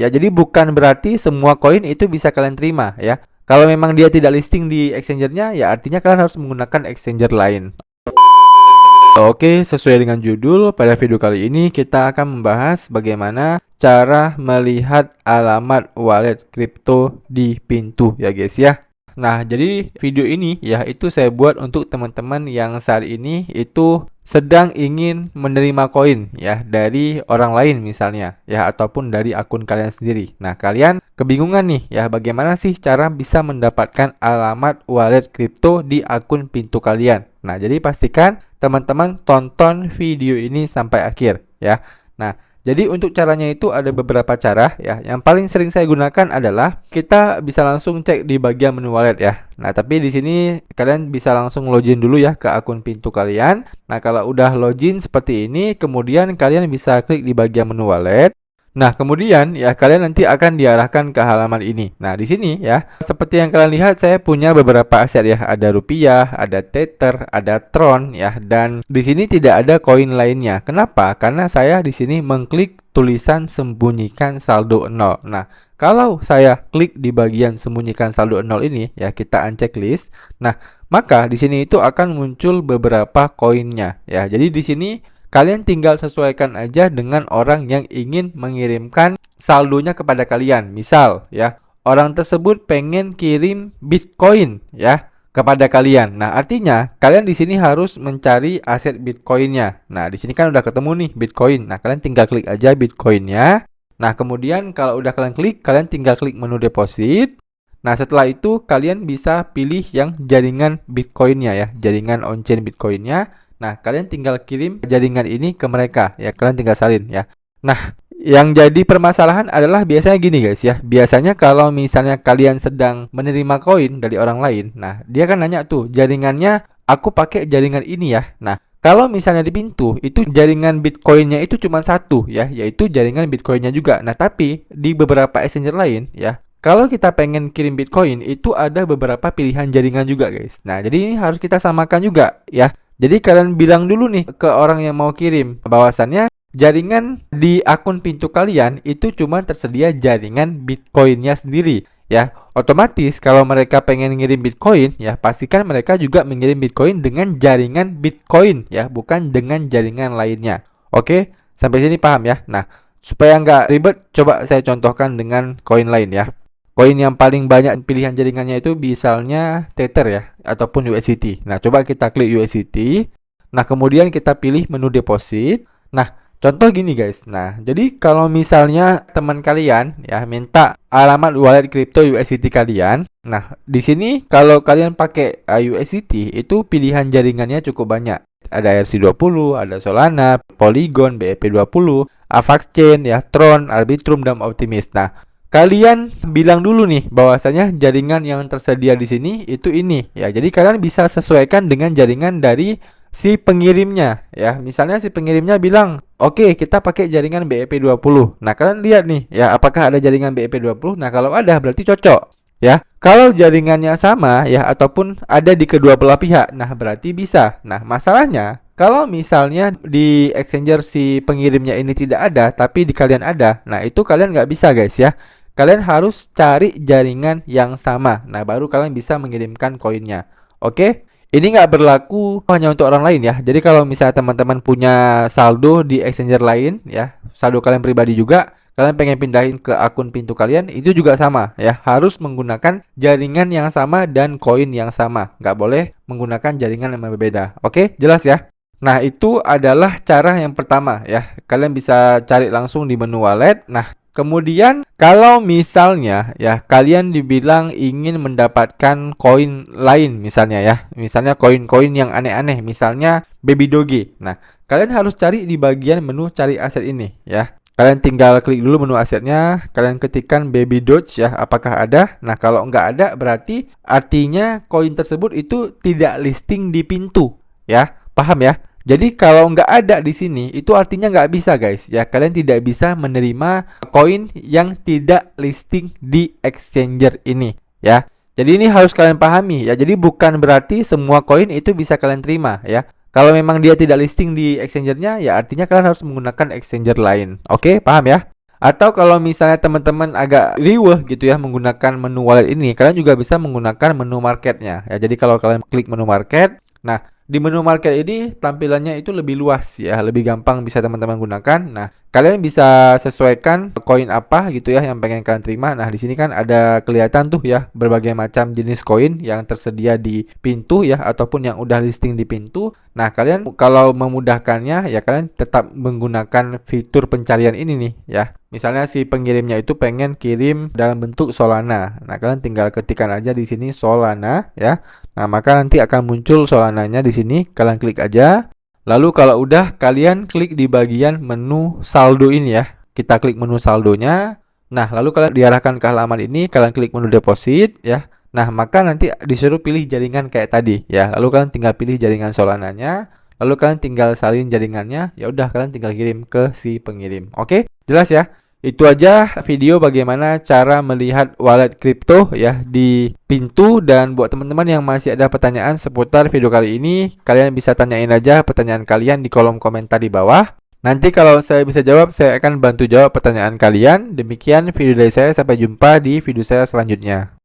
Ya, jadi bukan berarti semua koin itu bisa kalian terima ya. Kalau memang dia tidak listing di exchangernya, ya artinya kalian harus menggunakan exchanger lain. Oke, sesuai dengan judul, pada video kali ini kita akan membahas bagaimana cara melihat alamat wallet kripto di pintu ya guys ya. Nah, jadi video ini ya itu saya buat untuk teman-teman yang saat ini itu sedang ingin menerima koin ya dari orang lain misalnya ya, ataupun dari akun kalian sendiri. Nah, kalian kebingungan nih ya, bagaimana sih cara bisa mendapatkan alamat wallet kripto di akun pintu kalian. Nah, jadi pastikan teman-teman tonton video ini sampai akhir ya. Nah, jadi untuk caranya itu ada beberapa cara ya. Yang paling sering saya gunakan adalah kita bisa langsung cek di bagian menu wallet ya. Nah, tapi di sini kalian bisa langsung login dulu ya ke akun pintu kalian. Nah, kalau udah login seperti ini, kemudian kalian bisa klik di bagian menu wallet. Nah, kemudian ya kalian nanti akan diarahkan ke halaman ini. Nah, di sini ya, seperti yang kalian lihat saya punya beberapa aset ya. Ada rupiah, ada tether, ada tron ya, dan di sini tidak ada koin lainnya. Kenapa? Karena saya di sini mengklik tulisan sembunyikan saldo 0. Nah, kalau saya klik di bagian sembunyikan saldo 0 ini ya, kita uncheck list. Nah, maka di sini itu akan muncul beberapa koinnya ya. Jadi di sini kalian tinggal sesuaikan aja dengan orang yang ingin mengirimkan saldonya kepada kalian. Misal ya, orang tersebut pengen kirim Bitcoin ya kepada kalian. Nah, artinya kalian di sini harus mencari aset Bitcoinnya. Nah, di sini kan udah ketemu nih Bitcoin. Nah, kalian tinggal klik aja Bitcoinnya. Nah, kemudian kalau udah kalian klik, kalian tinggal klik menu deposit. Nah, setelah itu kalian bisa pilih yang jaringan Bitcoinnya ya, jaringan on-chain Bitcoinnya. Nah, kalian tinggal kirim jaringan ini ke mereka ya, kalian tinggal salin ya. Nah, yang jadi permasalahan adalah biasanya gini guys ya. Biasanya kalau misalnya kalian sedang menerima koin dari orang lain, nah dia kan nanya tuh jaringannya, aku pakai jaringan ini ya. Nah, kalau misalnya di pintu itu jaringan Bitcoinnya itu cuma satu ya, yaitu jaringan Bitcoinnya juga. Nah, tapi di beberapa exchanger lain ya, kalau kita pengen kirim Bitcoin itu ada beberapa pilihan jaringan juga guys. Nah, jadi ini harus kita samakan juga ya. Jadi kalian bilang dulu nih ke orang yang mau kirim bahwasannya jaringan di akun pintu kalian itu cuma tersedia jaringan Bitcoinnya sendiri ya. Otomatis kalau mereka pengen ngirim Bitcoin ya, pastikan mereka juga mengirim Bitcoin dengan jaringan Bitcoin ya, bukan dengan jaringan lainnya. Oke, sampai sini paham ya. Nah, supaya nggak ribet, coba saya contohkan dengan koin lain ya. Koin yang paling banyak pilihan jaringannya itu misalnya Tether ya, ataupun USDT. Nah, coba kita klik USDT. Nah, kemudian kita pilih menu deposit. Nah, contoh gini guys. Nah, jadi kalau misalnya teman kalian ya minta alamat wallet kripto USDT kalian. Nah, di sini kalau kalian pakai USDT itu pilihan jaringannya cukup banyak. Ada ERC20, ada Solana, Polygon, BEP20, Avax Chain ya, Tron, Arbitrum, dan Optimism. Nah, kalian bilang dulu nih bahwasanya jaringan yang tersedia di sini itu ini ya. Jadi kalian bisa sesuaikan dengan jaringan dari si pengirimnya ya. Misalnya si pengirimnya bilang, "Oke, kita pakai jaringan BEP20." Nah, kalian lihat nih ya, apakah ada jaringan BEP20? Nah, kalau ada berarti cocok ya. Kalau jaringannya sama ya, ataupun ada di kedua belah pihak, nah berarti bisa. Nah, masalahnya kalau misalnya di exchanger si pengirimnya ini tidak ada, tapi di kalian ada, nah itu kalian nggak bisa guys ya. Kalian harus cari jaringan yang sama. Nah, baru kalian bisa mengirimkan koinnya. Oke? Ini nggak berlaku hanya untuk orang lain ya. Jadi kalau misalnya teman-teman punya saldo di exchanger lain ya, saldo kalian pribadi juga, kalian pengen pindahin ke akun pintu kalian, itu juga sama ya. Harus menggunakan jaringan yang sama dan koin yang sama. Nggak boleh menggunakan jaringan yang berbeda. Oke? Jelas ya? Nah, itu adalah cara yang pertama ya. Kalian bisa cari langsung di menu wallet. Nah, kemudian kalau misalnya ya kalian dibilang ingin mendapatkan koin lain misalnya ya. Misalnya koin-koin yang aneh-aneh, misalnya Baby Doge. Nah, kalian harus cari di bagian menu cari aset ini ya. Kalian tinggal klik dulu menu asetnya, kalian ketikkan Baby Doge ya, apakah ada? Nah, kalau nggak ada berarti artinya koin tersebut itu tidak listing di pintu ya. Paham ya? Jadi kalau nggak ada di sini itu artinya nggak bisa guys ya, kalian tidak bisa menerima koin yang tidak listing di exchanger ini ya. Jadi ini harus kalian pahami ya. Jadi bukan berarti semua koin itu bisa kalian terima ya. Kalau memang dia tidak listing di exchangernya ya artinya kalian harus menggunakan exchanger lain. Oke, paham ya? Atau kalau misalnya teman-teman agak riweh gitu ya menggunakan menu wallet ini, kalian juga bisa menggunakan menu marketnya ya. Jadi kalau kalian klik menu market, nah di menu market ini tampilannya itu lebih luas ya, lebih gampang bisa teman-teman gunakan. Nah, kalian bisa sesuaikan koin apa gitu ya yang pengen kalian terima. Nah, di sini kan ada kelihatan tuh ya berbagai macam jenis koin yang tersedia di pintu ya ataupun yang udah listing di pintu. Nah, kalian kalau memudahkannya ya kalian tetap menggunakan fitur pencarian ini nih ya. Misalnya si pengirimnya itu pengen kirim dalam bentuk Solana. Nah, kalian tinggal ketikkan aja di sini Solana ya. Nah, maka nanti akan muncul Solananya di sini. Kalian klik aja. Lalu kalau udah kalian klik di bagian menu saldo ini ya. Kita klik menu saldonya. Nah, lalu kalian diarahkan ke halaman ini, kalian klik menu deposit ya. Nah, maka nanti disuruh pilih jaringan kayak tadi ya. Lalu kalian tinggal pilih jaringan Solananya. Lalu kalian tinggal salin jaringannya. Ya udah kalian tinggal kirim ke si pengirim. Oke? Jelas ya? Itu aja video bagaimana cara melihat wallet kripto ya di pintu. Dan buat teman-teman yang masih ada pertanyaan seputar video kali ini, kalian bisa tanyain aja pertanyaan kalian di kolom komentar di bawah. Nanti kalau saya bisa jawab, saya akan bantu jawab pertanyaan kalian. Demikian video dari saya, sampai jumpa di video saya selanjutnya.